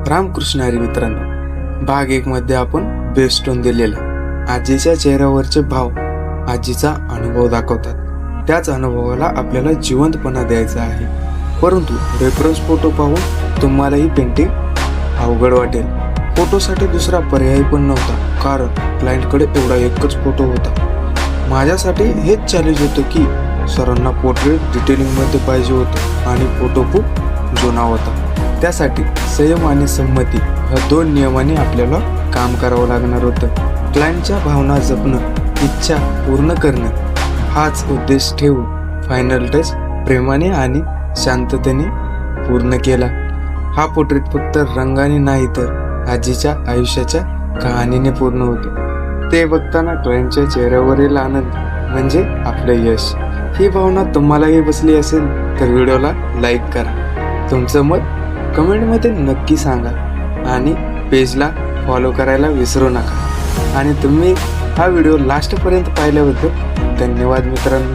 रामकृष्ण हरी मित्रांनो, भाग 1 मध्ये आपण बेस्टोन दिलेला आजीच्या चेहऱ्यावरचे भाव आजीचा अनुभव दाखवतात। त्याच अनुभवाला आपल्याला जिवंतपणा द्यायचा आहे। परंतु रेफरन्स फोटो पाहून तुम्हाला ही पेंटिंग अवघड वाटेल। फोटोसाठी दुसरा पर्याय पण नव्हता, कारण क्लायंटकडे एवढा एकच फोटो होता। माझ्यासाठी हेच चॅलेंज होतं की सरांना पोर्ट्रेट डिटेलिंग मध्ये पाहिजे होतं आणि फोटो खूप जुना होता। त्यासाठी संयम आणि संमती या 2 नियमांनी आपल्याला काम करावं लागणार होतं। क्लायंटच्या भावना जपणं, इच्छा पूर्ण करणं हाच उद्देश ठेवून फायनल टच प्रेमाने आणि शांततेने पूर्ण केला। हा पोर्ट्रेट फक्त रंगाने नाही तर आजीच्या आयुष्याच्या कहाणीने पूर्ण होतो। ते बघताना क्लायंटच्या चेहऱ्यावरील आनंद म्हणजे आपलं यश। ही भावना तुम्हालाही बसली असेल तर व्हिडिओला लाईक करा, तुमचं मत कमेंटमध्ये नक्की सांगा आणि पेजला फॉलो करायला विसरू नका। आणि तुम्ही हा व्हिडिओ लास्टपर्यंत पाहिल्याबद्दल धन्यवाद मित्रांनो।